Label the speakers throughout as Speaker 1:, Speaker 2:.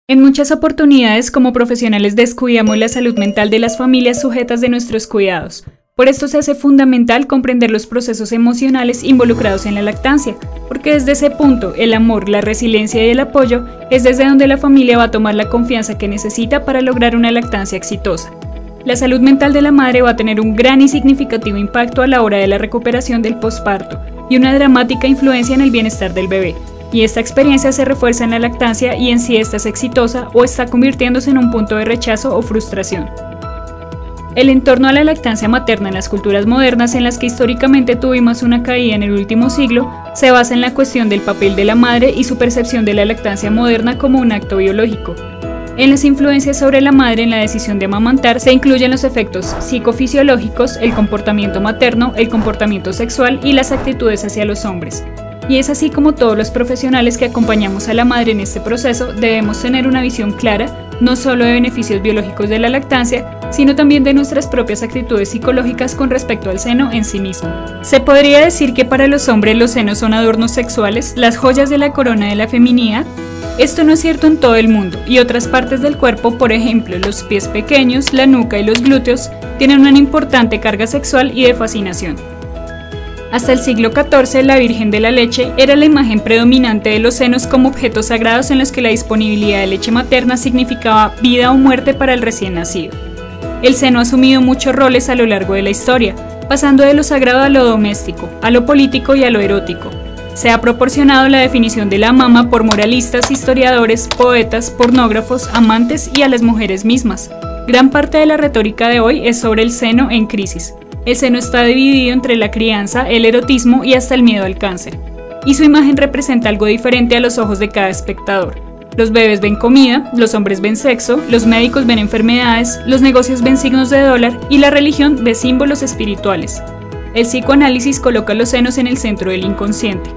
Speaker 1: En muchas oportunidades, como profesionales, descuidamos la salud mental de las familias sujetas de nuestros cuidados. Por esto se hace fundamental comprender los procesos emocionales involucrados en la lactancia, porque desde ese punto, el amor, la resiliencia y el apoyo es desde donde la familia va a tomar la confianza que necesita para lograr una lactancia exitosa. La salud mental de la madre va a tener un gran y significativo impacto a la hora de la recuperación del posparto y una dramática influencia en el bienestar del bebé. Y esta experiencia se refuerza en la lactancia y en si esta es exitosa o está convirtiéndose en un punto de rechazo o frustración. El entorno a la lactancia materna en las culturas modernas, en las que históricamente tuvimos una caída en el último siglo, se basa en la cuestión del papel de la madre y su percepción de la lactancia moderna como un acto biológico. En las influencias sobre la madre en la decisión de amamantar se incluyen los efectos psicofisiológicos, el comportamiento materno, el comportamiento sexual y las actitudes hacia los hombres. Y es así como todos los profesionales que acompañamos a la madre en este proceso debemos tener una visión clara, no solo de beneficios biológicos de la lactancia, sino también de nuestras propias actitudes psicológicas con respecto al seno en sí mismo. Se podría decir que para los hombres los senos son adornos sexuales, las joyas de la corona de la feminidad. Esto no es cierto en todo el mundo, y otras partes del cuerpo, por ejemplo los pies pequeños, la nuca y los glúteos, tienen una importante carga sexual y de fascinación. Hasta el siglo XIV, la Virgen de la Leche era la imagen predominante de los senos como objetos sagrados en los que la disponibilidad de leche materna significaba vida o muerte para el recién nacido. El seno ha asumido muchos roles a lo largo de la historia, pasando de lo sagrado a lo doméstico, a lo político y a lo erótico. Se ha proporcionado la definición de la mama por moralistas, historiadores, poetas, pornógrafos, amantes y a las mujeres mismas. Gran parte de la retórica de hoy es sobre el seno en crisis. El seno está dividido entre la crianza, el erotismo y hasta el miedo al cáncer. Y su imagen representa algo diferente a los ojos de cada espectador. Los bebés ven comida, los hombres ven sexo, los médicos ven enfermedades, los negocios ven signos de dólar y la religión ve símbolos espirituales. El psicoanálisis coloca los senos en el centro del inconsciente.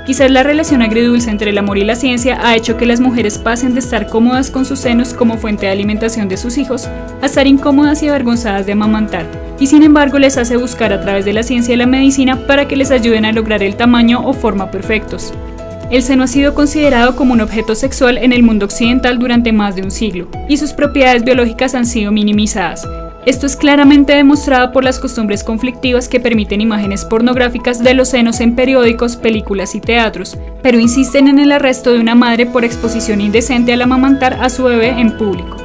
Speaker 1: Quizás la relación agridulce entre el amor y la ciencia ha hecho que las mujeres pasen de estar cómodas con sus senos como fuente de alimentación de sus hijos a estar incómodas y avergonzadas de amamantar, y sin embargo les hace buscar a través de la ciencia y la medicina para que les ayuden a lograr el tamaño o forma perfectos. El seno ha sido considerado como un objeto sexual en el mundo occidental durante más de un siglo, y sus propiedades biológicas han sido minimizadas. Esto es claramente demostrado por las costumbres conflictivas que permiten imágenes pornográficas de los senos en periódicos, películas y teatros, pero insisten en el arresto de una madre por exposición indecente al amamantar a su bebé en público.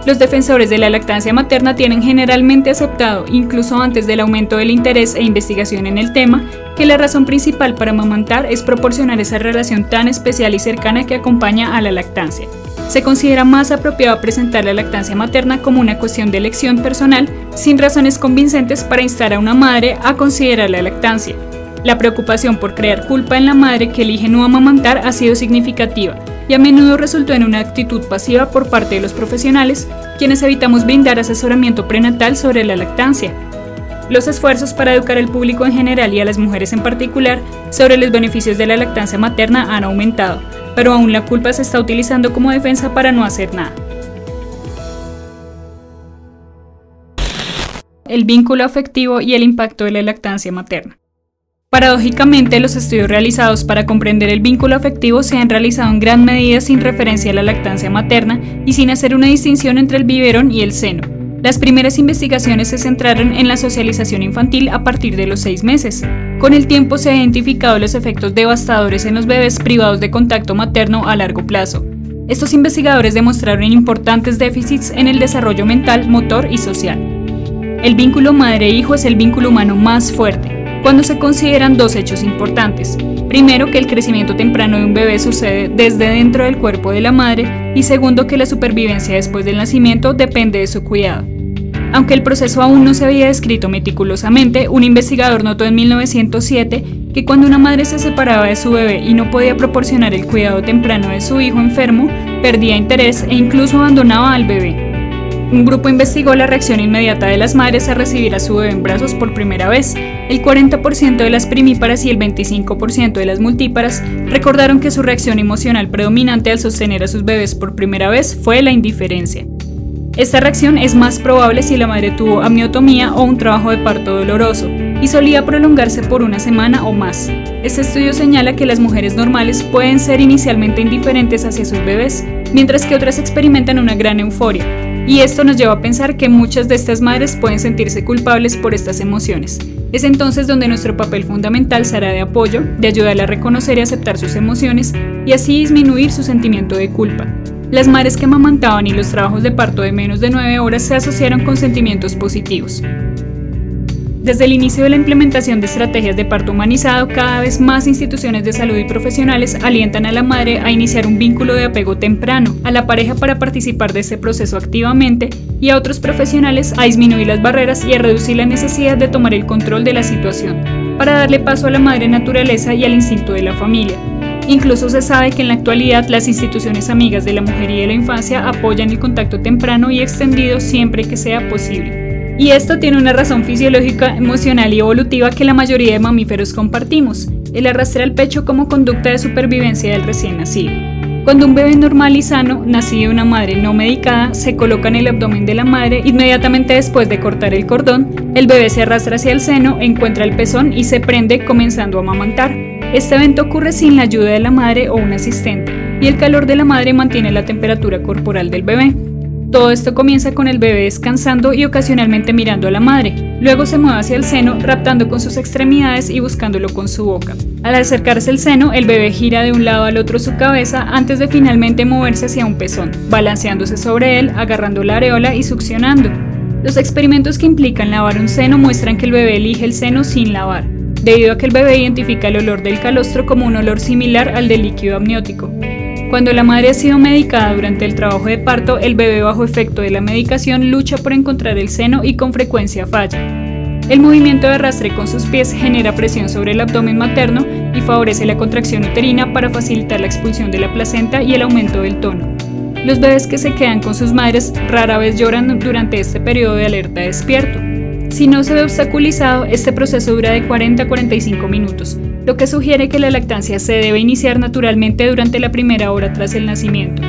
Speaker 1: Los defensores de la lactancia materna tienen generalmente aceptado, incluso antes del aumento del interés e investigación en el tema, que la razón principal para amamantar es proporcionar esa relación tan especial y cercana que acompaña a la lactancia. Se considera más apropiado presentar la lactancia materna como una cuestión de elección personal, sin razones convincentes para instar a una madre a considerar la lactancia. La preocupación por crear culpa en la madre que elige no amamantar ha sido significativa y a menudo resultó en una actitud pasiva por parte de los profesionales, quienes evitamos brindar asesoramiento prenatal sobre la lactancia. Los esfuerzos para educar al público en general y a las mujeres en particular sobre los beneficios de la lactancia materna han aumentado, pero aún la culpa se está utilizando como defensa para no hacer nada. El vínculo afectivo y el impacto de la lactancia materna. Paradójicamente, los estudios realizados para comprender el vínculo afectivo se han realizado en gran medida sin referencia a la lactancia materna y sin hacer una distinción entre el biberón y el seno. Las primeras investigaciones se centraron en la socialización infantil a partir de los 6 meses. Con el tiempo se han identificado los efectos devastadores en los bebés privados de contacto materno a largo plazo. Estos investigadores demostraron importantes déficits en el desarrollo mental, motor y social. El vínculo madre-hijo es el vínculo humano más fuerte, cuando se consideran dos hechos importantes. Primero, que el crecimiento temprano de un bebé sucede desde dentro del cuerpo de la madre, y segundo, que la supervivencia después del nacimiento depende de su cuidado. Aunque el proceso aún no se había descrito meticulosamente, un investigador notó en 1907 que cuando una madre se separaba de su bebé y no podía proporcionar el cuidado temprano de su hijo enfermo, perdía interés e incluso abandonaba al bebé. Un grupo investigó la reacción inmediata de las madres a recibir a su bebé en brazos por primera vez. El 40% de las primíparas y el 25% de las multíparas recordaron que su reacción emocional predominante al sostener a sus bebés por primera vez fue la indiferencia. Esta reacción es más probable si la madre tuvo amniotomía o un trabajo de parto doloroso, y solía prolongarse por una semana o más. Este estudio señala que las mujeres normales pueden ser inicialmente indiferentes hacia sus bebés, mientras que otras experimentan una gran euforia, y esto nos lleva a pensar que muchas de estas madres pueden sentirse culpables por estas emociones. Es entonces donde nuestro papel fundamental será de apoyo, de ayudarla a reconocer y aceptar sus emociones, y así disminuir su sentimiento de culpa. Las madres que amamantaban y los trabajos de parto de menos de 9 horas se asociaron con sentimientos positivos. Desde el inicio de la implementación de estrategias de parto humanizado, cada vez más instituciones de salud y profesionales alientan a la madre a iniciar un vínculo de apego temprano, a la pareja para participar de este proceso activamente y a otros profesionales a disminuir las barreras y a reducir la necesidad de tomar el control de la situación, para darle paso a la madre naturaleza y al instinto de la familia. Incluso se sabe que en la actualidad las instituciones amigas de la mujer y de la infancia apoyan el contacto temprano y extendido siempre que sea posible. Y esto tiene una razón fisiológica, emocional y evolutiva que la mayoría de mamíferos compartimos: el arrastre al pecho como conducta de supervivencia del recién nacido. Cuando un bebé normal y sano, nacido de una madre no medicada, se coloca en el abdomen de la madre, inmediatamente después de cortar el cordón, el bebé se arrastra hacia el seno, encuentra el pezón y se prende, comenzando a amamantar. Este evento ocurre sin la ayuda de la madre o un asistente, y el calor de la madre mantiene la temperatura corporal del bebé. Todo esto comienza con el bebé descansando y ocasionalmente mirando a la madre. Luego se mueve hacia el seno, raptando con sus extremidades y buscándolo con su boca. Al acercarse al seno, el bebé gira de un lado al otro su cabeza antes de finalmente moverse hacia un pezón, balanceándose sobre él, agarrando la areola y succionando. Los experimentos que implican lavar un seno muestran que el bebé elige el seno sin lavar, debido a que el bebé identifica el olor del calostro como un olor similar al del líquido amniótico. Cuando la madre ha sido medicada durante el trabajo de parto, el bebé bajo efecto de la medicación lucha por encontrar el seno y con frecuencia falla. El movimiento de arrastre con sus pies genera presión sobre el abdomen materno y favorece la contracción uterina para facilitar la expulsión de la placenta y el aumento del tono. Los bebés que se quedan con sus madres rara vez lloran durante este periodo de alerta despierto. Si no se ve obstaculizado, este proceso dura de 40 a 45 minutos, lo que sugiere que la lactancia se debe iniciar naturalmente durante la primera hora tras el nacimiento.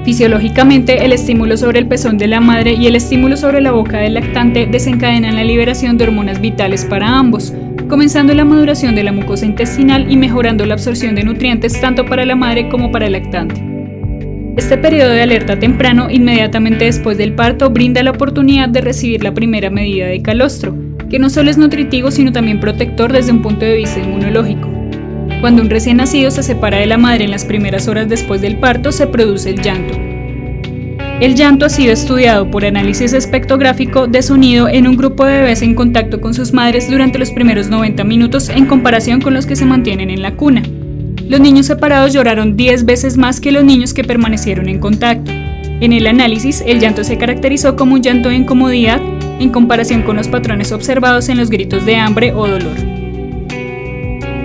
Speaker 1: Fisiológicamente, el estímulo sobre el pezón de la madre y el estímulo sobre la boca del lactante desencadenan la liberación de hormonas vitales para ambos, comenzando la maduración de la mucosa intestinal y mejorando la absorción de nutrientes tanto para la madre como para el lactante. Este periodo de alerta temprano, inmediatamente después del parto, brinda la oportunidad de recibir la primera medida de calostro, que no solo es nutritivo sino también protector desde un punto de vista inmunológico. Cuando un recién nacido se separa de la madre en las primeras horas después del parto, se produce el llanto. El llanto ha sido estudiado por análisis espectrográfico de sonido en un grupo de bebés en contacto con sus madres durante los primeros 90 minutos en comparación con los que se mantienen en la cuna. Los niños separados lloraron 10 veces más que los niños que permanecieron en contacto. En el análisis, el llanto se caracterizó como un llanto de incomodidad en comparación con los patrones observados en los gritos de hambre o dolor.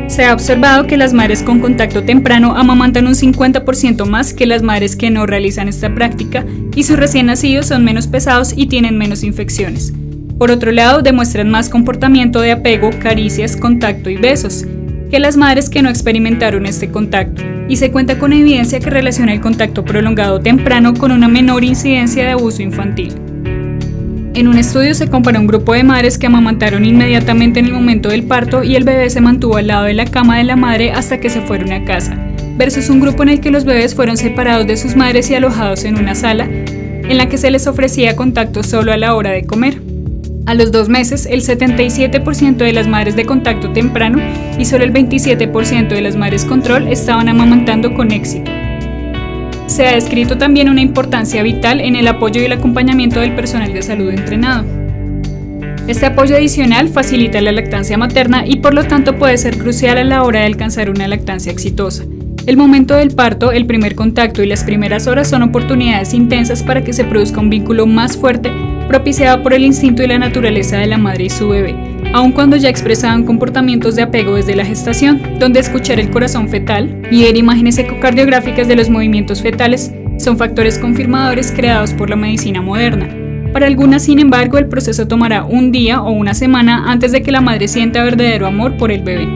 Speaker 1: Se ha observado que las madres con contacto temprano amamantan un 50% más que las madres que no realizan esta práctica y sus recién nacidos son menos pesados y tienen menos infecciones. Por otro lado, demuestran más comportamiento de apego, caricias, contacto y besos que las madres que no experimentaron este contacto, y se cuenta con evidencia que relaciona el contacto prolongado temprano con una menor incidencia de abuso infantil. En un estudio se comparó un grupo de madres que amamantaron inmediatamente en el momento del parto y el bebé se mantuvo al lado de la cama de la madre hasta que se fueron a casa, versus un grupo en el que los bebés fueron separados de sus madres y alojados en una sala, en la que se les ofrecía contacto solo a la hora de comer. A los 2 meses, el 77% de las madres de contacto temprano y solo el 27% de las madres control estaban amamantando con éxito. Se ha descrito también una importancia vital en el apoyo y el acompañamiento del personal de salud entrenado. Este apoyo adicional facilita la lactancia materna y por lo tanto puede ser crucial a la hora de alcanzar una lactancia exitosa. El momento del parto, el primer contacto y las primeras horas son oportunidades intensas para que se produzca un vínculo más fuerte propiciado por el instinto y la naturaleza de la madre y su bebé, aun cuando ya expresaban comportamientos de apego desde la gestación, donde escuchar el corazón fetal y ver imágenes ecocardiográficas de los movimientos fetales son factores confirmadores creados por la medicina moderna. Para algunas, sin embargo, el proceso tomará un día o una semana antes de que la madre sienta verdadero amor por el bebé.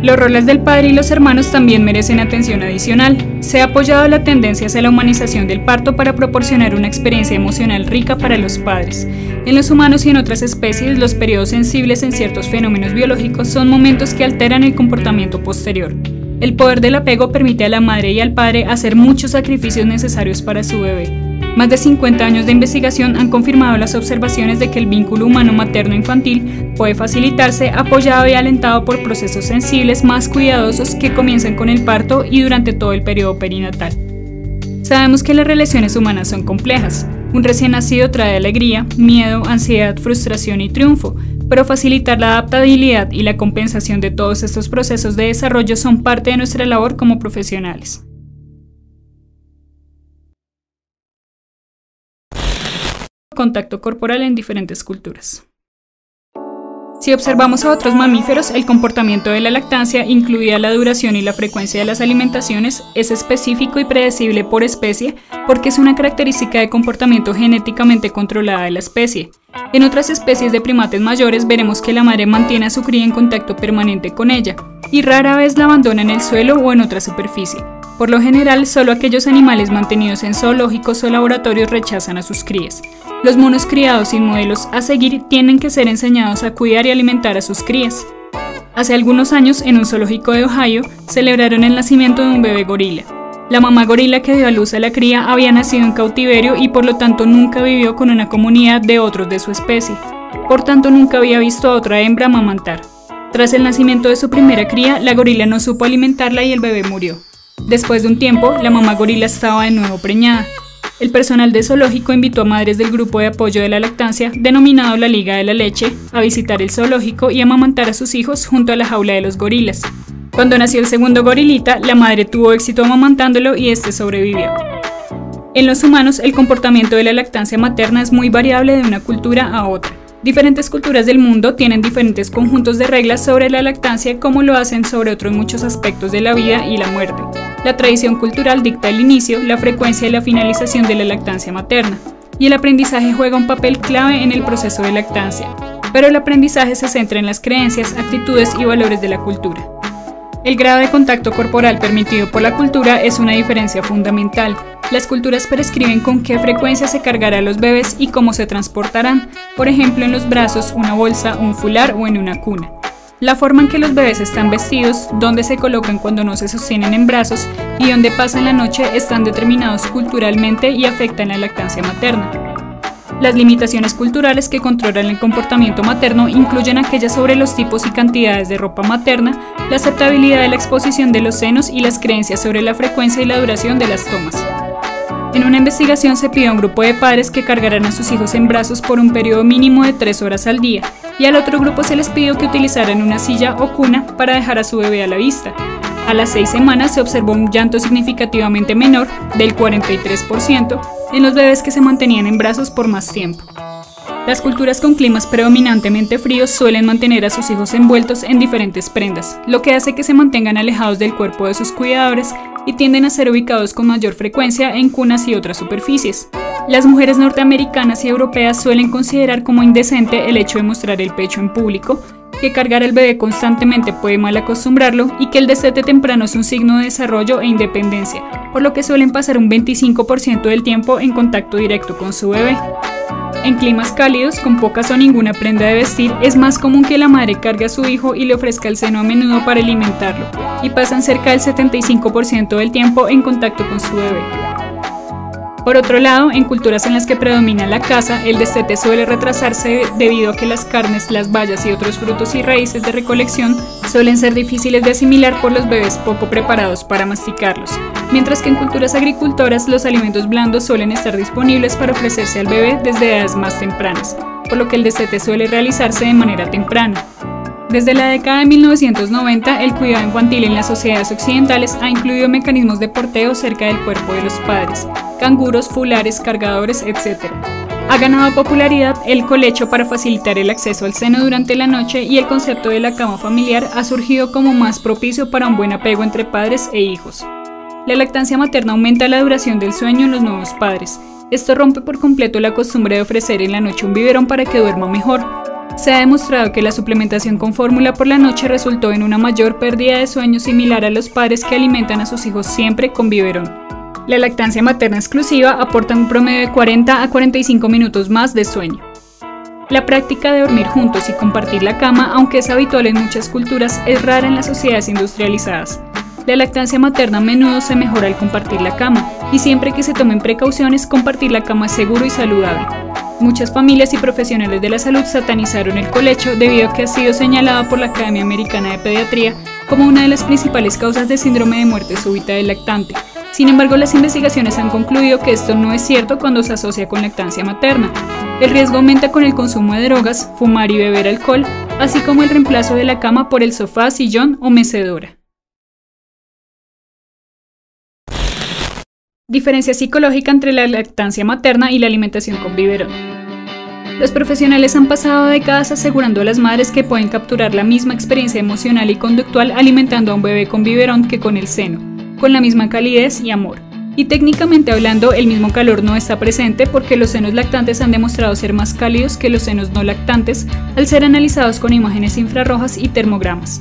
Speaker 1: Los roles del padre y los hermanos también merecen atención adicional. Se ha apoyado la tendencia hacia la humanización del parto para proporcionar una experiencia emocional rica para los padres. En los humanos y en otras especies, los periodos sensibles en ciertos fenómenos biológicos son momentos que alteran el comportamiento posterior. El poder del apego permite a la madre y al padre hacer muchos sacrificios necesarios para su bebé. Más de 50 años de investigación han confirmado las observaciones de que el vínculo humano materno-infantil puede facilitarse apoyado y alentado por procesos sensibles más cuidadosos que comienzan con el parto y durante todo el periodo perinatal. Sabemos que las relaciones humanas son complejas. Un recién nacido trae alegría, miedo, ansiedad, frustración y triunfo, pero facilitar la adaptabilidad y la compensación de todos estos procesos de desarrollo son parte de nuestra labor como profesionales. Contacto corporal en diferentes culturas. Si observamos a otros mamíferos, el comportamiento de la lactancia, incluida la duración y la frecuencia de las alimentaciones, es específico y predecible por especie porque es una característica de comportamiento genéticamente controlada de la especie. En otras especies de primates mayores veremos que la madre mantiene a su cría en contacto permanente con ella y rara vez la abandona en el suelo o en otra superficie. Por lo general, solo aquellos animales mantenidos en zoológicos o laboratorios rechazan a sus crías. Los monos criados sin modelos a seguir tienen que ser enseñados a cuidar y alimentar a sus crías. Hace algunos años, en un zoológico de Ohio, celebraron el nacimiento de un bebé gorila. La mamá gorila que dio a luz a la cría había nacido en cautiverio y por lo tanto nunca vivió con una comunidad de otros de su especie. Por tanto, nunca había visto a otra hembra amamantar. Tras el nacimiento de su primera cría, la gorila no supo alimentarla y el bebé murió. Después de un tiempo, la mamá gorila estaba de nuevo preñada. El personal del zoológico invitó a madres del grupo de apoyo de la lactancia, denominado la Liga de la Leche, a visitar el zoológico y amamantar a sus hijos junto a la jaula de los gorilas. Cuando nació el segundo gorilita, la madre tuvo éxito amamantándolo y este sobrevivió. En los humanos, el comportamiento de la lactancia materna es muy variable de una cultura a otra. Diferentes culturas del mundo tienen diferentes conjuntos de reglas sobre la lactancia, como lo hacen sobre otros muchos aspectos de la vida y la muerte. La tradición cultural dicta el inicio, la frecuencia y la finalización de la lactancia materna, y el aprendizaje juega un papel clave en el proceso de lactancia, pero el aprendizaje se centra en las creencias, actitudes y valores de la cultura. El grado de contacto corporal permitido por la cultura es una diferencia fundamental. Las culturas prescriben con qué frecuencia se cargará a los bebés y cómo se transportarán, por ejemplo en los brazos, una bolsa, un fular o en una cuna. La forma en que los bebés están vestidos, dónde se colocan cuando no se sostienen en brazos y dónde pasan la noche están determinados culturalmente y afectan la lactancia materna. Las limitaciones culturales que controlan el comportamiento materno incluyen aquellas sobre los tipos y cantidades de ropa materna, la aceptabilidad de la exposición de los senos y las creencias sobre la frecuencia y la duración de las tomas. En una investigación se pidió a un grupo de padres que cargaran a sus hijos en brazos por un periodo mínimo de 3 horas al día, y al otro grupo se les pidió que utilizaran una silla o cuna para dejar a su bebé a la vista. A las 6 semanas se observó un llanto significativamente menor, del 43%, en los bebés que se mantenían en brazos por más tiempo. Las culturas con climas predominantemente fríos suelen mantener a sus hijos envueltos en diferentes prendas, lo que hace que se mantengan alejados del cuerpo de sus cuidadores y tienden a ser ubicados con mayor frecuencia en cunas y otras superficies. Las mujeres norteamericanas y europeas suelen considerar como indecente el hecho de mostrar el pecho en público, que cargar al bebé constantemente puede mal acostumbrarlo y que el destete temprano es un signo de desarrollo e independencia, por lo que suelen pasar un 25% del tiempo en contacto directo con su bebé. En climas cálidos, con pocas o ninguna prenda de vestir, es más común que la madre cargue a su hijo y le ofrezca el seno a menudo para alimentarlo, y pasan cerca del 75% del tiempo en contacto con su bebé. Por otro lado, en culturas en las que predomina la caza, el destete suele retrasarse debido a que las carnes, las bayas y otros frutos y raíces de recolección suelen ser difíciles de asimilar por los bebés poco preparados para masticarlos, mientras que en culturas agricultoras los alimentos blandos suelen estar disponibles para ofrecerse al bebé desde edades más tempranas, por lo que el destete suele realizarse de manera temprana. Desde la década de 1990, el cuidado infantil en las sociedades occidentales ha incluido mecanismos de porteo cerca del cuerpo de los padres, canguros, fulares, cargadores, etc. Ha ganado popularidad el colecho para facilitar el acceso al seno durante la noche y el concepto de la cama familiar ha surgido como más propicio para un buen apego entre padres e hijos. La lactancia materna aumenta la duración del sueño en los nuevos padres. Esto rompe por completo la costumbre de ofrecer en la noche un biberón para que duerma mejor. Se ha demostrado que la suplementación con fórmula por la noche resultó en una mayor pérdida de sueño similar a los padres que alimentan a sus hijos siempre con biberón. La lactancia materna exclusiva aporta un promedio de 40 a 45 minutos más de sueño. La práctica de dormir juntos y compartir la cama, aunque es habitual en muchas culturas, es rara en las sociedades industrializadas. La lactancia materna a menudo se mejora al compartir la cama, y siempre que se tomen precauciones, compartir la cama es seguro y saludable. Muchas familias y profesionales de la salud satanizaron el colecho debido a que ha sido señalada por la Academia Americana de Pediatría como una de las principales causas de síndrome de muerte súbita del lactante. Sin embargo, las investigaciones han concluido que esto no es cierto cuando se asocia con lactancia materna. El riesgo aumenta con el consumo de drogas, fumar y beber alcohol, así como el reemplazo de la cama por el sofá, sillón o mecedora. Diferencia psicológica entre la lactancia materna y la alimentación con biberón. Los profesionales han pasado décadas asegurando a las madres que pueden capturar la misma experiencia emocional y conductual alimentando a un bebé con biberón que con el seno, con la misma calidez y amor. Y técnicamente hablando, el mismo calor no está presente porque los senos lactantes han demostrado ser más cálidos que los senos no lactantes al ser analizados con imágenes infrarrojas y termogramas.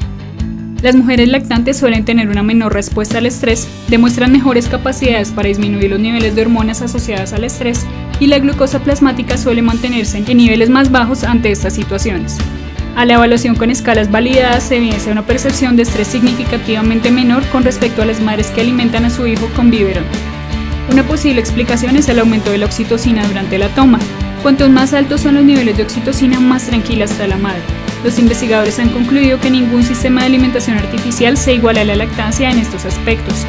Speaker 1: Las mujeres lactantes suelen tener una menor respuesta al estrés, demuestran mejores capacidades para disminuir los niveles de hormonas asociadas al estrés y la glucosa plasmática suele mantenerse en niveles más bajos ante estas situaciones. A la evaluación con escalas validadas se evidencia una percepción de estrés significativamente menor con respecto a las madres que alimentan a su hijo con biberón. Una posible explicación es el aumento de la oxitocina durante la toma. Cuantos más altos son los niveles de oxitocina, más tranquila está la madre. Los investigadores han concluido que ningún sistema de alimentación artificial se iguala a la lactancia en estos aspectos.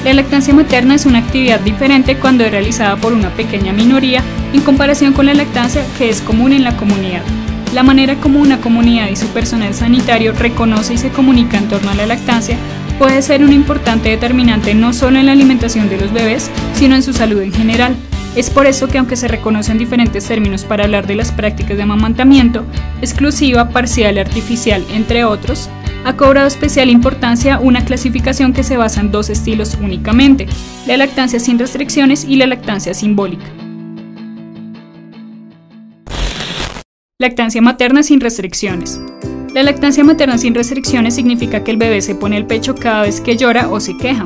Speaker 1: La lactancia materna es una actividad diferente cuando es realizada por una pequeña minoría en comparación con la lactancia que es común en la comunidad. La manera como una comunidad y su personal sanitario reconoce y se comunica en torno a la lactancia puede ser un importante determinante no solo en la alimentación de los bebés, sino en su salud en general. Es por eso que aunque se reconocen diferentes términos para hablar de las prácticas de amamantamiento, exclusiva, parcial y artificial, entre otros, ha cobrado especial importancia una clasificación que se basa en dos estilos únicamente, la lactancia sin restricciones y la lactancia simbólica. Lactancia materna sin restricciones. La lactancia materna sin restricciones significa que el bebé se pone al pecho cada vez que llora o se queja.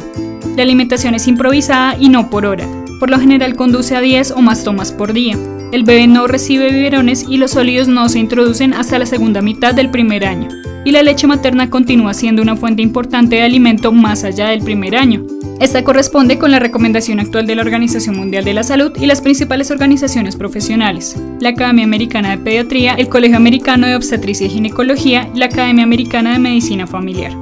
Speaker 1: La alimentación es improvisada y no por hora. Por lo general conduce a 10 o más tomas por día. El bebé no recibe biberones y los sólidos no se introducen hasta la segunda mitad del primer año. Y la leche materna continúa siendo una fuente importante de alimento más allá del primer año. Esta corresponde con la recomendación actual de la Organización Mundial de la Salud y las principales organizaciones profesionales: la Academia Americana de Pediatría, el Colegio Americano de Obstetricia y Ginecología y la Academia Americana de Medicina Familiar.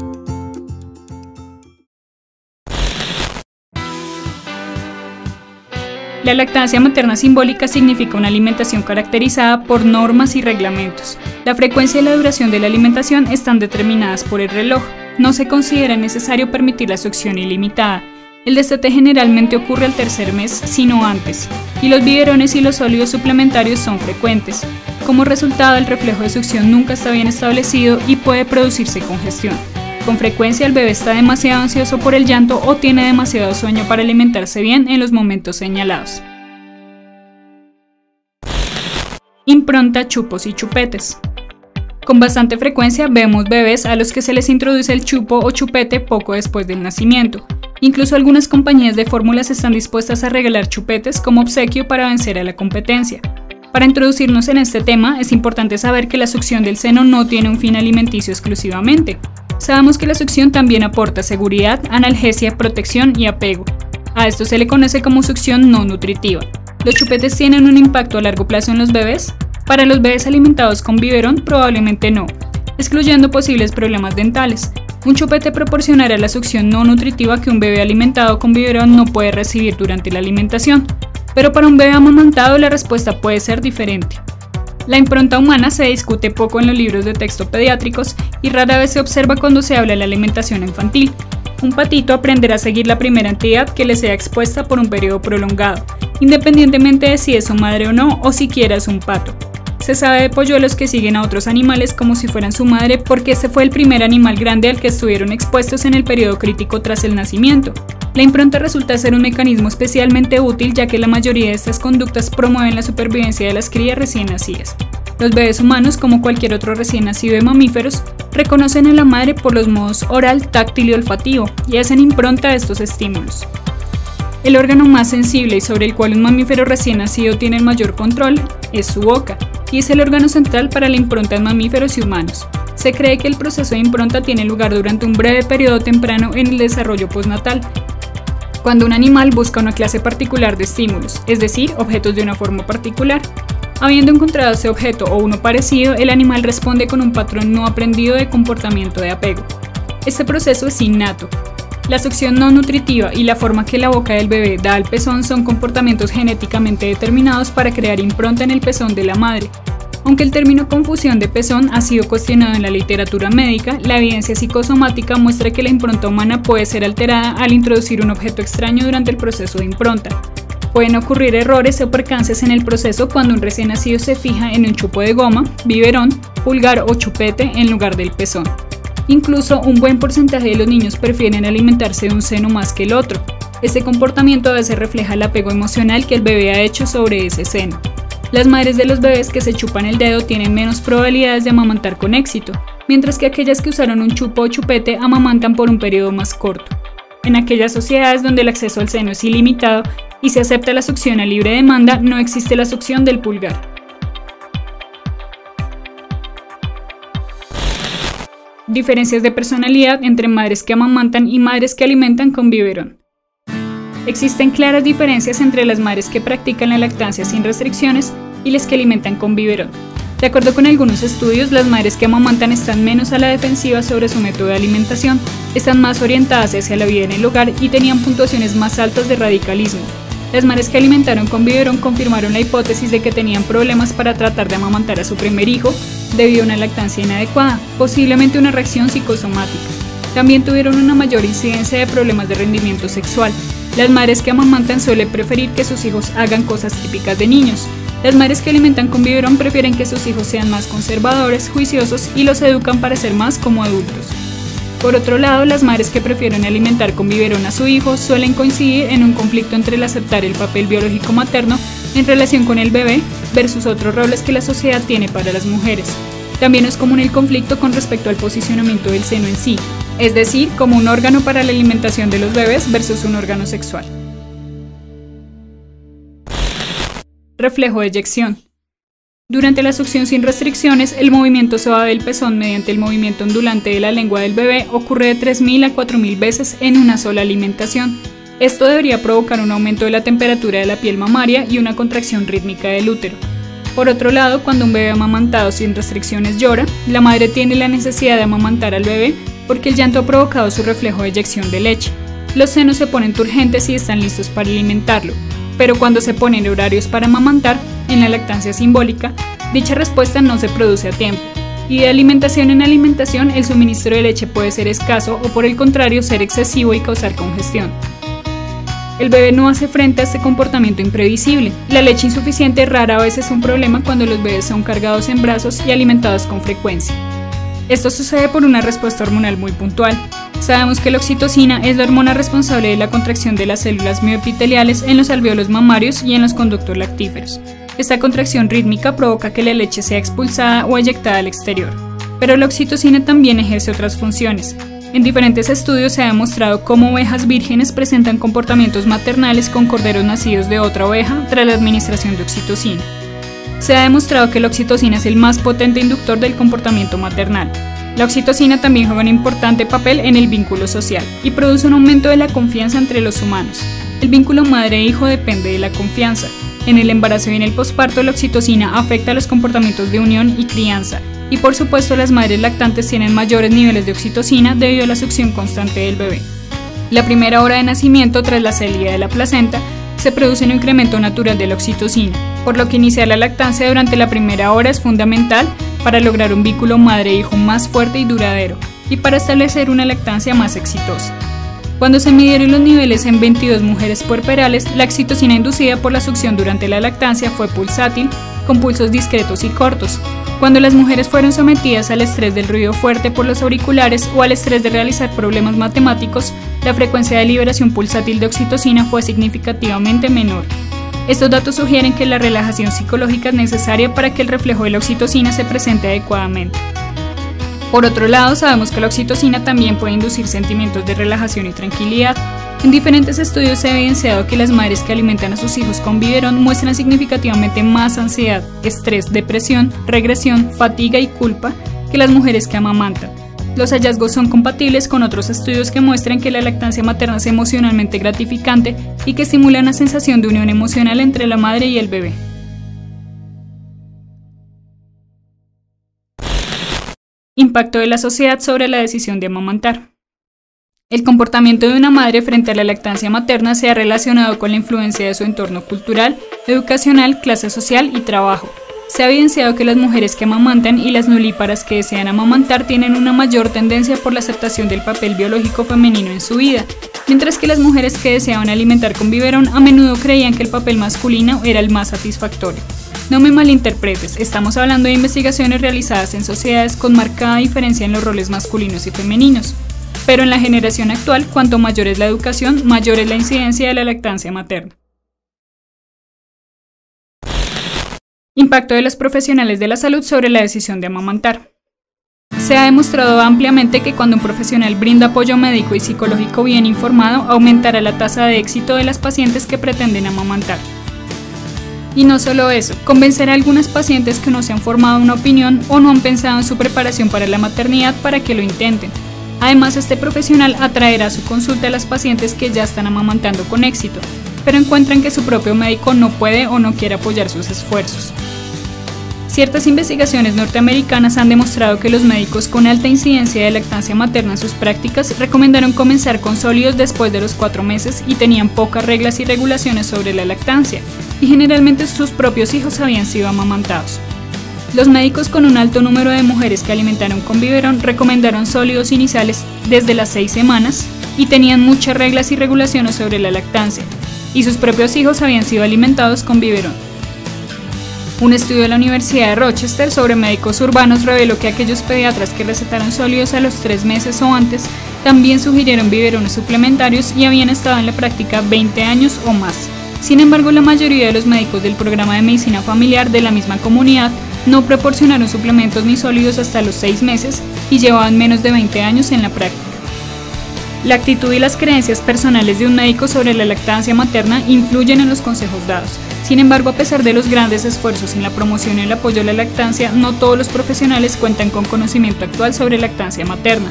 Speaker 1: La lactancia materna simbólica significa una alimentación caracterizada por normas y reglamentos. La frecuencia y la duración de la alimentación están determinadas por el reloj. No se considera necesario permitir la succión ilimitada. El destete generalmente ocurre al tercer mes, sino antes, y los biberones y los sólidos suplementarios son frecuentes. Como resultado, el reflejo de succión nunca está bien establecido y puede producirse congestión. Con frecuencia el bebé está demasiado ansioso por el llanto o tiene demasiado sueño para alimentarse bien en los momentos señalados. Impronta, chupos y chupetes. Con bastante frecuencia vemos bebés a los que se les introduce el chupo o chupete poco después del nacimiento. Incluso algunas compañías de fórmulas están dispuestas a regalar chupetes como obsequio para vencer a la competencia. Para introducirnos en este tema, es importante saber que la succión del seno no tiene un fin alimenticio exclusivamente. Sabemos que la succión también aporta seguridad, analgesia, protección y apego. A esto se le conoce como succión no nutritiva. ¿Los chupetes tienen un impacto a largo plazo en los bebés? Para los bebés alimentados con biberón, probablemente no, excluyendo posibles problemas dentales. Un chupete proporcionará la succión no nutritiva que un bebé alimentado con biberón no puede recibir durante la alimentación, pero para un bebé amamantado la respuesta puede ser diferente. La impronta humana se discute poco en los libros de texto pediátricos y rara vez se observa cuando se habla de la alimentación infantil. Un patito aprenderá a seguir la primera entidad que le sea expuesta por un periodo prolongado, independientemente de si es su madre o no, o siquiera es un pato. Se sabe de polluelos que siguen a otros animales como si fueran su madre porque ese fue el primer animal grande al que estuvieron expuestos en el periodo crítico tras el nacimiento. La impronta resulta ser un mecanismo especialmente útil ya que la mayoría de estas conductas promueven la supervivencia de las crías recién nacidas. Los bebés humanos, como cualquier otro recién nacido de mamíferos, reconocen a la madre por los modos oral, táctil y olfativo y hacen impronta a estos estímulos. El órgano más sensible y sobre el cual un mamífero recién nacido tiene el mayor control es su boca, y es el órgano central para la impronta en mamíferos y humanos. Se cree que el proceso de impronta tiene lugar durante un breve periodo temprano en el desarrollo postnatal, cuando un animal busca una clase particular de estímulos, es decir, objetos de una forma particular. Habiendo encontrado ese objeto o uno parecido, el animal responde con un patrón no aprendido de comportamiento de apego. Este proceso es innato. La succión no nutritiva y la forma que la boca del bebé da al pezón son comportamientos genéticamente determinados para crear impronta en el pezón de la madre. Aunque el término confusión de pezón ha sido cuestionado en la literatura médica, la evidencia psicosomática muestra que la impronta humana puede ser alterada al introducir un objeto extraño durante el proceso de impronta. Pueden ocurrir errores o percances en el proceso cuando un recién nacido se fija en un chupo de goma, biberón, pulgar o chupete en lugar del pezón. Incluso un buen porcentaje de los niños prefieren alimentarse de un seno más que el otro. Este comportamiento a veces refleja el apego emocional que el bebé ha hecho sobre ese seno. Las madres de los bebés que se chupan el dedo tienen menos probabilidades de amamantar con éxito, mientras que aquellas que usaron un chupo o chupete amamantan por un periodo más corto. En aquellas sociedades donde el acceso al seno es ilimitado y se acepta la succión a libre demanda, no existe la succión del pulgar. Diferencias de personalidad entre madres que amamantan y madres que alimentan con biberón. Existen claras diferencias entre las madres que practican la lactancia sin restricciones y las que alimentan con biberón. De acuerdo con algunos estudios, las madres que amamantan están menos a la defensiva sobre su método de alimentación, están más orientadas hacia la vida en el hogar y tenían puntuaciones más altas de radicalismo. Las madres que alimentaron con biberón confirmaron la hipótesis de que tenían problemas para tratar de amamantar a su primer hijo debido a una lactancia inadecuada, posiblemente una reacción psicosomática. También tuvieron una mayor incidencia de problemas de rendimiento sexual. Las madres que amamantan suelen preferir que sus hijos hagan cosas típicas de niños. Las madres que alimentan con biberón prefieren que sus hijos sean más conservadores, juiciosos y los educan para ser más como adultos. Por otro lado, las madres que prefieren alimentar con biberón a su hijo suelen coincidir en un conflicto entre el aceptar el papel biológico materno en relación con el bebé versus otros roles que la sociedad tiene para las mujeres. También es común el conflicto con respecto al posicionamiento del seno en sí, es decir, como un órgano para la alimentación de los bebés versus un órgano sexual. Reflejo de eyección. Durante la succión sin restricciones, el movimiento suave del pezón mediante el movimiento ondulante de la lengua del bebé ocurre de 3.000 a 4.000 veces en una sola alimentación. Esto debería provocar un aumento de la temperatura de la piel mamaria y una contracción rítmica del útero. Por otro lado, cuando un bebé amamantado sin restricciones llora, la madre tiene la necesidad de amamantar al bebé porque el llanto ha provocado su reflejo de eyección de leche. Los senos se ponen turgentes y están listos para alimentarlo, pero cuando se ponen horarios para amamantar, en la lactancia simbólica, dicha respuesta no se produce a tiempo, y de alimentación en alimentación el suministro de leche puede ser escaso o por el contrario ser excesivo y causar congestión. El bebé no hace frente a este comportamiento imprevisible. La leche insuficiente rara vez es un problema cuando los bebés son cargados en brazos y alimentados con frecuencia. Esto sucede por una respuesta hormonal muy puntual. Sabemos que la oxitocina es la hormona responsable de la contracción de las células mioepiteliales en los alvéolos mamarios y en los conductos lactíferos. Esta contracción rítmica provoca que la leche sea expulsada o eyectada al exterior, pero la oxitocina también ejerce otras funciones. En diferentes estudios se ha demostrado cómo ovejas vírgenes presentan comportamientos maternales con corderos nacidos de otra oveja tras la administración de oxitocina. Se ha demostrado que la oxitocina es el más potente inductor del comportamiento maternal. La oxitocina también juega un importante papel en el vínculo social y produce un aumento de la confianza entre los humanos. El vínculo madre-hijo depende de la confianza. En el embarazo y en el posparto, la oxitocina afecta los comportamientos de unión y crianza. Y por supuesto, las madres lactantes tienen mayores niveles de oxitocina debido a la succión constante del bebé. La primera hora de nacimiento, tras la salida de la placenta, se produce un incremento natural de la oxitocina, por lo que iniciar la lactancia durante la primera hora es fundamental para lograr un vínculo madre-hijo más fuerte y duradero, y para establecer una lactancia más exitosa. Cuando se midieron los niveles en 22 mujeres puerperales, la oxitocina inducida por la succión durante la lactancia fue pulsátil, con pulsos discretos y cortos. Cuando las mujeres fueron sometidas al estrés del ruido fuerte por los auriculares o al estrés de realizar problemas matemáticos, la frecuencia de liberación pulsátil de oxitocina fue significativamente menor. Estos datos sugieren que la relajación psicológica es necesaria para que el reflejo de la oxitocina se presente adecuadamente. Por otro lado, sabemos que la oxitocina también puede inducir sentimientos de relajación y tranquilidad. En diferentes estudios se ha evidenciado que las madres que alimentan a sus hijos con biberón muestran significativamente más ansiedad, estrés, depresión, regresión, fatiga y culpa que las mujeres que amamantan. Los hallazgos son compatibles con otros estudios que muestran que la lactancia materna es emocionalmente gratificante y que estimula una sensación de unión emocional entre la madre y el bebé. Impacto de la sociedad sobre la decisión de amamantar. El comportamiento de una madre frente a la lactancia materna se ha relacionado con la influencia de su entorno cultural, educacional, clase social y trabajo. Se ha evidenciado que las mujeres que amamantan y las nulíparas que desean amamantar tienen una mayor tendencia por la aceptación del papel biológico femenino en su vida, mientras que las mujeres que deseaban alimentar con biberón a menudo creían que el papel masculino era el más satisfactorio. No me malinterpretes, estamos hablando de investigaciones realizadas en sociedades con marcada diferencia en los roles masculinos y femeninos. Pero en la generación actual, cuanto mayor es la educación, mayor es la incidencia de la lactancia materna. Impacto de los profesionales de la salud sobre la decisión de amamantar. Se ha demostrado ampliamente que cuando un profesional brinda apoyo médico y psicológico bien informado, aumentará la tasa de éxito de las pacientes que pretenden amamantar. Y no solo eso, convencerá a algunas pacientes que no se han formado una opinión o no han pensado en su preparación para la maternidad para que lo intenten. Además, este profesional atraerá a su consulta a las pacientes que ya están amamantando con éxito, pero encuentran que su propio médico no puede o no quiere apoyar sus esfuerzos. Ciertas investigaciones norteamericanas han demostrado que los médicos con alta incidencia de lactancia materna en sus prácticas recomendaron comenzar con sólidos después de los 4 meses y tenían pocas reglas y regulaciones sobre la lactancia, y generalmente sus propios hijos habían sido amamantados. Los médicos con un alto número de mujeres que alimentaron con biberón recomendaron sólidos iniciales desde las 6 semanas y tenían muchas reglas y regulaciones sobre la lactancia, y sus propios hijos habían sido alimentados con biberón. Un estudio de la Universidad de Rochester sobre médicos urbanos reveló que aquellos pediatras que recetaron sólidos a los 3 meses o antes también sugirieron biberones suplementarios y habían estado en la práctica 20 años o más. Sin embargo, la mayoría de los médicos del programa de medicina familiar de la misma comunidad no proporcionaron suplementos ni sólidos hasta los 6 meses y llevaban menos de 20 años en la práctica. La actitud y las creencias personales de un médico sobre la lactancia materna influyen en los consejos dados. Sin embargo, a pesar de los grandes esfuerzos en la promoción y el apoyo a la lactancia, no todos los profesionales cuentan con conocimiento actual sobre lactancia materna.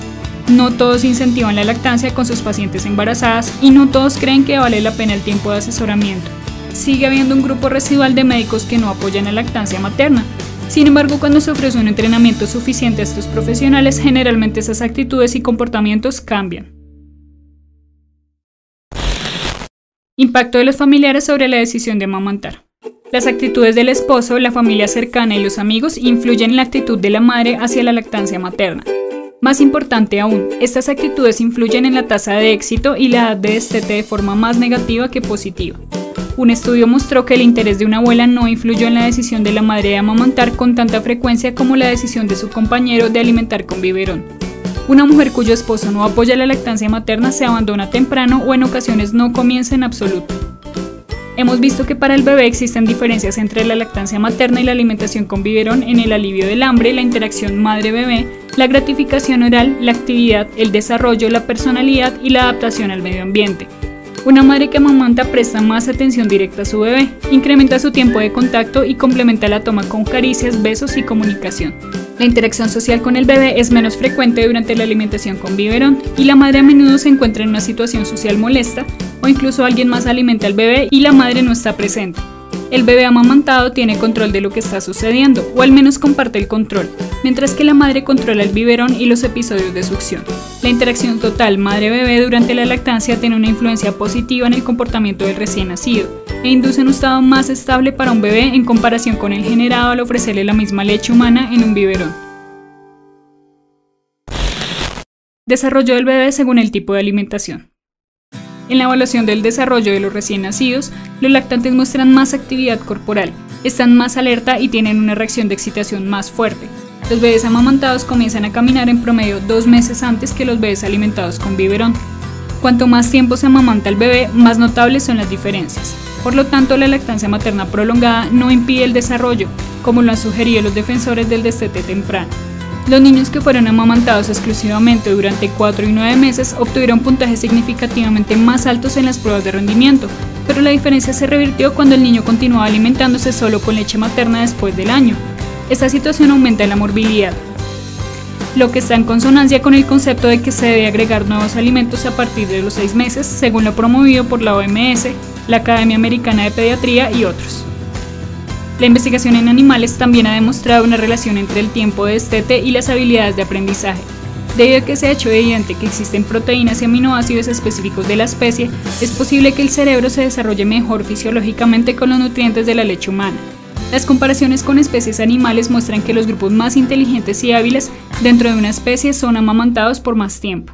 Speaker 1: No todos incentivan la lactancia con sus pacientes embarazadas y no todos creen que vale la pena el tiempo de asesoramiento. Sigue habiendo un grupo residual de médicos que no apoyan la lactancia materna. Sin embargo, cuando se ofrece un entrenamiento suficiente a estos profesionales, generalmente esas actitudes y comportamientos cambian. Impacto de los familiares sobre la decisión de amamantar. Las actitudes del esposo, la familia cercana y los amigos influyen en la actitud de la madre hacia la lactancia materna. Más importante aún, estas actitudes influyen en la tasa de éxito y la edad de destete de forma más negativa que positiva. Un estudio mostró que el interés de una abuela no influyó en la decisión de la madre de amamantar con tanta frecuencia como la decisión de su compañero de alimentar con biberón. Una mujer cuyo esposo no apoya la lactancia materna se abandona temprano o en ocasiones no comienza en absoluto. Hemos visto que para el bebé existen diferencias entre la lactancia materna y la alimentación con biberón en el alivio del hambre, la interacción madre-bebé, la gratificación oral, la actividad, el desarrollo, la personalidad y la adaptación al medio ambiente. Una madre que amamanta presta más atención directa a su bebé, incrementa su tiempo de contacto y complementa la toma con caricias, besos y comunicación. La interacción social con el bebé es menos frecuente durante la alimentación con biberón y la madre a menudo se encuentra en una situación social molesta o incluso alguien más alimenta al bebé y la madre no está presente. El bebé amamantado tiene control de lo que está sucediendo, o al menos comparte el control, mientras que la madre controla el biberón y los episodios de succión. La interacción total madre-bebé durante la lactancia tiene una influencia positiva en el comportamiento del recién nacido, e induce un estado más estable para un bebé en comparación con el generado al ofrecerle la misma leche humana en un biberón. Desarrollo del bebé según el tipo de alimentación. En la evaluación del desarrollo de los recién nacidos, los lactantes muestran más actividad corporal, están más alerta y tienen una reacción de excitación más fuerte. Los bebés amamantados comienzan a caminar en promedio 2 meses antes que los bebés alimentados con biberón. Cuanto más tiempo se amamanta el bebé, más notables son las diferencias. Por lo tanto, la lactancia materna prolongada no impide el desarrollo, como lo han sugerido los defensores del destete temprano. Los niños que fueron amamantados exclusivamente durante 4 y 9 meses obtuvieron puntajes significativamente más altos en las pruebas de rendimiento, pero la diferencia se revirtió cuando el niño continuaba alimentándose solo con leche materna después del año. Esta situación aumenta la morbilidad, lo que está en consonancia con el concepto de que se debe agregar nuevos alimentos a partir de los 6 meses, según lo promovido por la OMS, la Academia Americana de Pediatría y otros. La investigación en animales también ha demostrado una relación entre el tiempo de destete y las habilidades de aprendizaje. Debido a que se ha hecho evidente que existen proteínas y aminoácidos específicos de la especie, es posible que el cerebro se desarrolle mejor fisiológicamente con los nutrientes de la leche humana. Las comparaciones con especies animales muestran que los grupos más inteligentes y hábiles dentro de una especie son amamantados por más tiempo.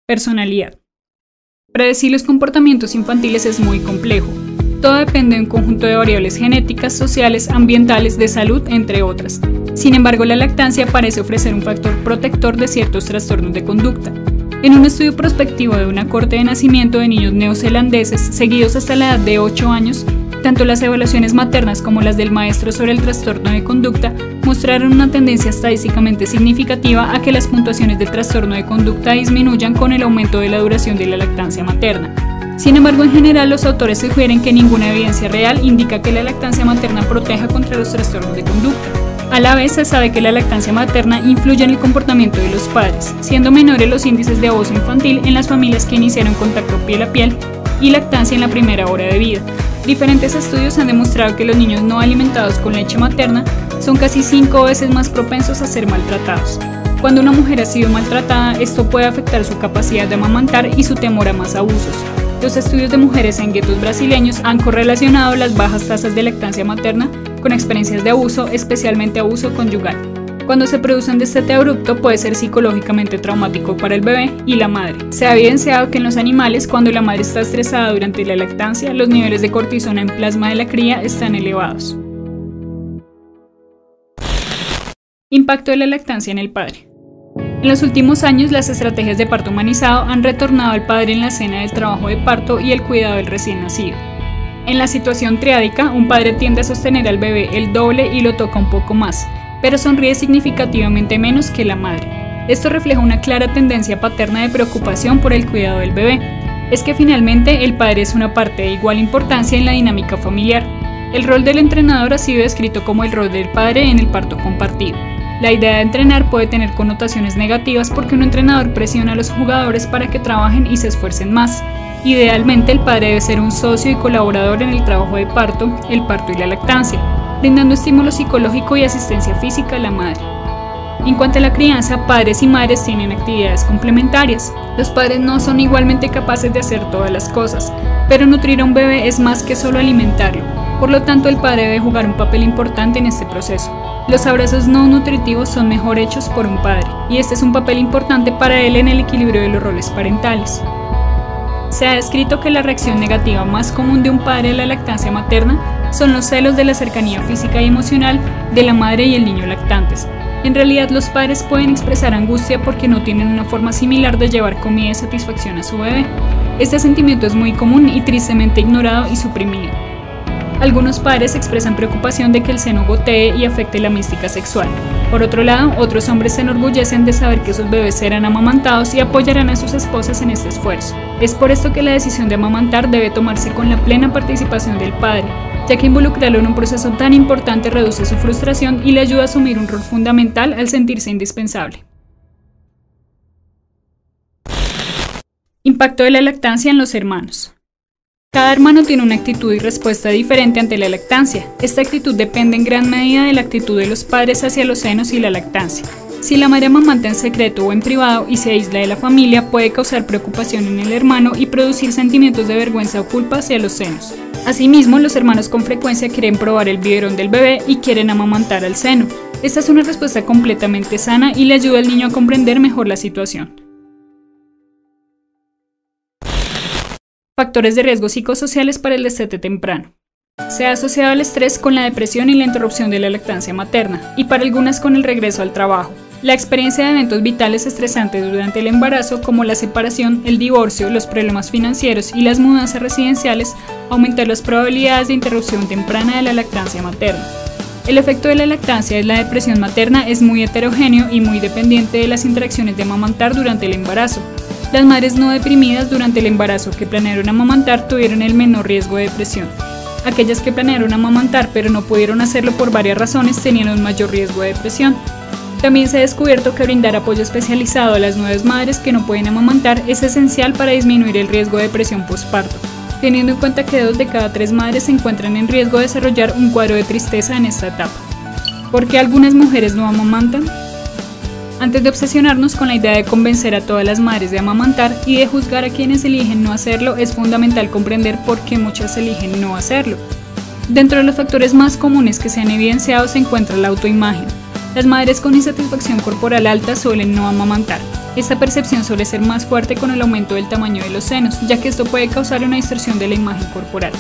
Speaker 1: Personalidad. Predecir los comportamientos infantiles es muy complejo. Todo depende de un conjunto de variables genéticas, sociales, ambientales, de salud, entre otras. Sin embargo, la lactancia parece ofrecer un factor protector de ciertos trastornos de conducta. En un estudio prospectivo de una corte de nacimiento de niños neozelandeses seguidos hasta la edad de 8 años, tanto las evaluaciones maternas como las del maestro sobre el trastorno de conducta mostraron una tendencia estadísticamente significativa a que las puntuaciones del trastorno de conducta disminuyan con el aumento de la duración de la lactancia materna. Sin embargo, en general, los autores sugieren que ninguna evidencia real indica que la lactancia materna proteja contra los trastornos de conducta. A la vez, se sabe que la lactancia materna influye en el comportamiento de los padres, siendo menores los índices de abuso infantil en las familias que iniciaron contacto piel a piel y lactancia en la primera hora de vida. Diferentes estudios han demostrado que los niños no alimentados con leche materna son casi 5 veces más propensos a ser maltratados. Cuando una mujer ha sido maltratada, esto puede afectar su capacidad de amamantar y su temor a más abusos. Los estudios de mujeres en guetos brasileños han correlacionado las bajas tasas de lactancia materna con experiencias de abuso, especialmente abuso conyugal. Cuando se produce un destete abrupto puede ser psicológicamente traumático para el bebé y la madre. Se ha evidenciado que en los animales, cuando la madre está estresada durante la lactancia, los niveles de cortisona en plasma de la cría están elevados. Impacto de la lactancia en el padre. En los últimos años, las estrategias de parto humanizado han retornado al padre en la escena del trabajo de parto y el cuidado del recién nacido. En la situación triádica, un padre tiende a sostener al bebé el doble y lo toca un poco más, pero sonríe significativamente menos que la madre. Esto refleja una clara tendencia paterna de preocupación por el cuidado del bebé. Es que finalmente el padre es una parte de igual importancia en la dinámica familiar. El rol del entrenador ha sido descrito como el rol del padre en el parto compartido. La idea de entrenar puede tener connotaciones negativas porque un entrenador presiona a los jugadores para que trabajen y se esfuercen más. Idealmente, el padre debe ser un socio y colaborador en el trabajo de parto, el parto y la lactancia, brindando estímulo psicológico y asistencia física a la madre. En cuanto a la crianza, padres y madres tienen actividades complementarias. Los padres no son igualmente capaces de hacer todas las cosas, pero nutrir a un bebé es más que solo alimentarlo. Por lo tanto, el padre debe jugar un papel importante en este proceso. Los abrazos no nutritivos son mejor hechos por un padre, y este es un papel importante para él en el equilibrio de los roles parentales. Se ha descrito que la reacción negativa más común de un padre a la lactancia materna son los celos de la cercanía física y emocional de la madre y el niño lactantes. En realidad, los padres pueden expresar angustia porque no tienen una forma similar de llevar comida y satisfacción a su bebé. Este sentimiento es muy común y tristemente ignorado y suprimido. Algunos padres expresan preocupación de que el seno gotee y afecte la mística sexual. Por otro lado, otros hombres se enorgullecen de saber que sus bebés serán amamantados y apoyarán a sus esposas en este esfuerzo. Es por esto que la decisión de amamantar debe tomarse con la plena participación del padre, ya que involucrarlo en un proceso tan importante reduce su frustración y le ayuda a asumir un rol fundamental al sentirse indispensable. Impacto de la lactancia en los hermanos. Cada hermano tiene una actitud y respuesta diferente ante la lactancia. Esta actitud depende en gran medida de la actitud de los padres hacia los senos y la lactancia. Si la madre amamanta en secreto o en privado y se aísla de la familia, puede causar preocupación en el hermano y producir sentimientos de vergüenza o culpa hacia los senos. Asimismo, los hermanos con frecuencia quieren probar el biberón del bebé y quieren amamantar al seno. Esta es una respuesta completamente sana y le ayuda al niño a comprender mejor la situación. Factores de riesgo psicosociales para el destete temprano. Se ha asociado el estrés con la depresión y la interrupción de la lactancia materna, y para algunas con el regreso al trabajo. La experiencia de eventos vitales estresantes durante el embarazo, como la separación, el divorcio, los problemas financieros y las mudanzas residenciales, aumentan las probabilidades de interrupción temprana de la lactancia materna. El efecto de la lactancia en la depresión materna es muy heterogéneo y muy dependiente de las interacciones de amamantar durante el embarazo. Las madres no deprimidas durante el embarazo que planearon amamantar tuvieron el menor riesgo de depresión. Aquellas que planearon amamantar pero no pudieron hacerlo por varias razones tenían un mayor riesgo de depresión. También se ha descubierto que brindar apoyo especializado a las nuevas madres que no pueden amamantar es esencial para disminuir el riesgo de depresión postparto, teniendo en cuenta que 2 de cada 3 madres se encuentran en riesgo de desarrollar un cuadro de tristeza en esta etapa. ¿Por qué algunas mujeres no amamantan? Antes de obsesionarnos con la idea de convencer a todas las madres de amamantar y de juzgar a quienes eligen no hacerlo, es fundamental comprender por qué muchas eligen no hacerlo. Dentro de los factores más comunes que se han evidenciado se encuentra la autoimagen. Las madres con insatisfacción corporal alta suelen no amamantar. Esta percepción suele ser más fuerte con el aumento del tamaño de los senos, ya que esto puede causar una distorsión de la imagen corporal.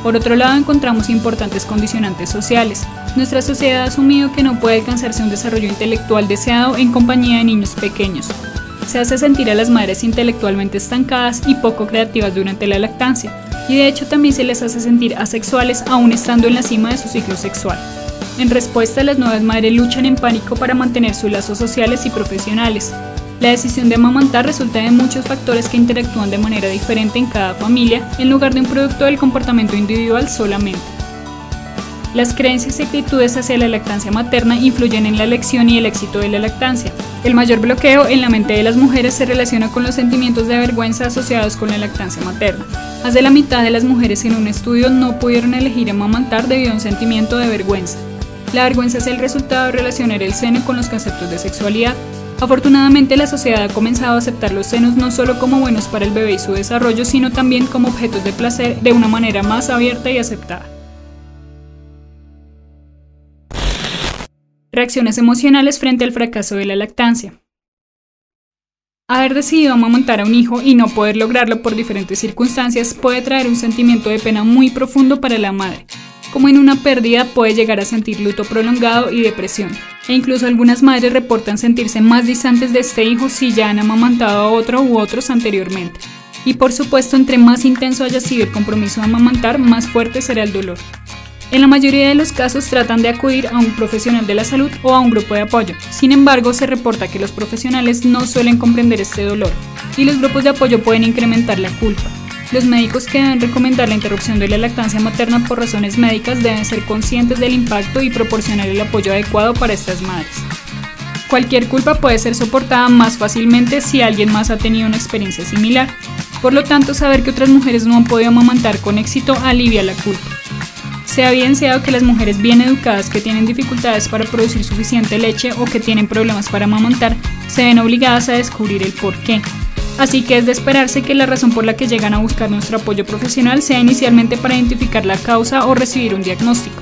Speaker 1: Por otro lado, encontramos importantes condicionantes sociales. Nuestra sociedad ha asumido que no puede alcanzarse un desarrollo intelectual deseado en compañía de niños pequeños. Se hace sentir a las madres intelectualmente estancadas y poco creativas durante la lactancia, y de hecho también se les hace sentir asexuales aún estando en la cima de su ciclo sexual. En respuesta, las nuevas madres luchan en pánico para mantener sus lazos sociales y profesionales. La decisión de amamantar resulta de muchos factores que interactúan de manera diferente en cada familia, en lugar de un producto del comportamiento individual solamente. Las creencias y actitudes hacia la lactancia materna influyen en la elección y el éxito de la lactancia. El mayor bloqueo en la mente de las mujeres se relaciona con los sentimientos de vergüenza asociados con la lactancia materna. Más de la mitad de las mujeres en un estudio no pudieron elegir amamantar debido a un sentimiento de vergüenza. La vergüenza es el resultado de relacionar el seno con los conceptos de sexualidad. Afortunadamente, la sociedad ha comenzado a aceptar los senos no solo como buenos para el bebé y su desarrollo, sino también como objetos de placer de una manera más abierta y aceptada. Reacciones emocionales frente al fracaso de la lactancia. Haber decidido amamantar a un hijo y no poder lograrlo por diferentes circunstancias puede traer un sentimiento de pena muy profundo para la madre. Como en una pérdida, puede llegar a sentir luto prolongado y depresión, e incluso algunas madres reportan sentirse más distantes de este hijo si ya han amamantado a otro u otros anteriormente. Y por supuesto, entre más intenso haya sido el compromiso de amamantar, más fuerte será el dolor. En la mayoría de los casos tratan de acudir a un profesional de la salud o a un grupo de apoyo. Sin embargo, se reporta que los profesionales no suelen comprender este dolor, y los grupos de apoyo pueden incrementar la culpa. Los médicos que deben recomendar la interrupción de la lactancia materna por razones médicas deben ser conscientes del impacto y proporcionar el apoyo adecuado para estas madres. Cualquier culpa puede ser soportada más fácilmente si alguien más ha tenido una experiencia similar. Por lo tanto, saber que otras mujeres no han podido amamantar con éxito alivia la culpa. Se ha evidenciado que las mujeres bien educadas que tienen dificultades para producir suficiente leche o que tienen problemas para amamantar se ven obligadas a descubrir el porqué. Así que es de esperarse que la razón por la que llegan a buscar nuestro apoyo profesional sea inicialmente para identificar la causa o recibir un diagnóstico.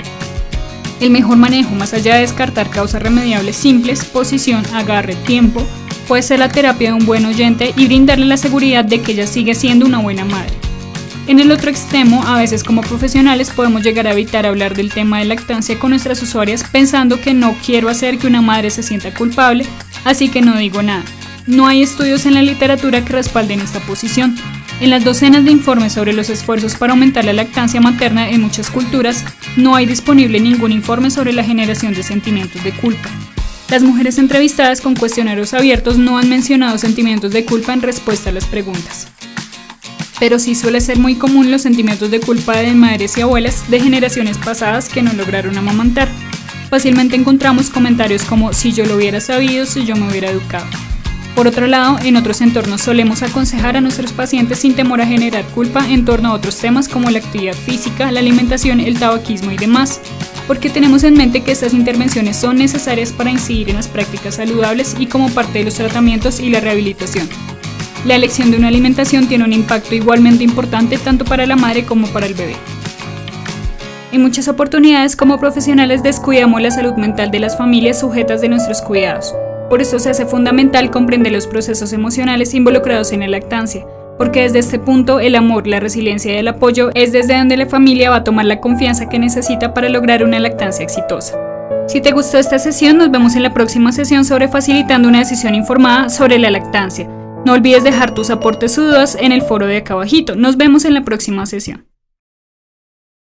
Speaker 1: El mejor manejo, más allá de descartar causas remediables simples, posición, agarre, tiempo, puede ser la terapia de un buen oyente y brindarle la seguridad de que ella sigue siendo una buena madre. En el otro extremo, a veces como profesionales podemos llegar a evitar hablar del tema de lactancia con nuestras usuarias pensando que no quiero hacer que una madre se sienta culpable, así que no digo nada. No hay estudios en la literatura que respalden esta posición. En las docenas de informes sobre los esfuerzos para aumentar la lactancia materna en muchas culturas, no hay disponible ningún informe sobre la generación de sentimientos de culpa. Las mujeres entrevistadas con cuestionarios abiertos no han mencionado sentimientos de culpa en respuesta a las preguntas. Pero sí suele ser muy común los sentimientos de culpa de madres y abuelas de generaciones pasadas que no lograron amamantar. Fácilmente encontramos comentarios como "si yo lo hubiera sabido, si yo me hubiera educado". Por otro lado, en otros entornos solemos aconsejar a nuestros pacientes sin temor a generar culpa en torno a otros temas como la actividad física, la alimentación, el tabaquismo y demás, porque tenemos en mente que estas intervenciones son necesarias para incidir en las prácticas saludables y como parte de los tratamientos y la rehabilitación. La elección de una alimentación tiene un impacto igualmente importante tanto para la madre como para el bebé. En muchas oportunidades, como profesionales, descuidamos la salud mental de las familias sujetas de nuestros cuidados. Por eso se hace fundamental comprender los procesos emocionales involucrados en la lactancia, porque desde este punto el amor, la resiliencia y el apoyo es desde donde la familia va a tomar la confianza que necesita para lograr una lactancia exitosa. Si te gustó esta sesión, nos vemos en la próxima sesión sobre facilitando una decisión informada sobre la lactancia. No olvides dejar tus aportes o dudas en el foro de acá abajito. Nos vemos en la próxima sesión.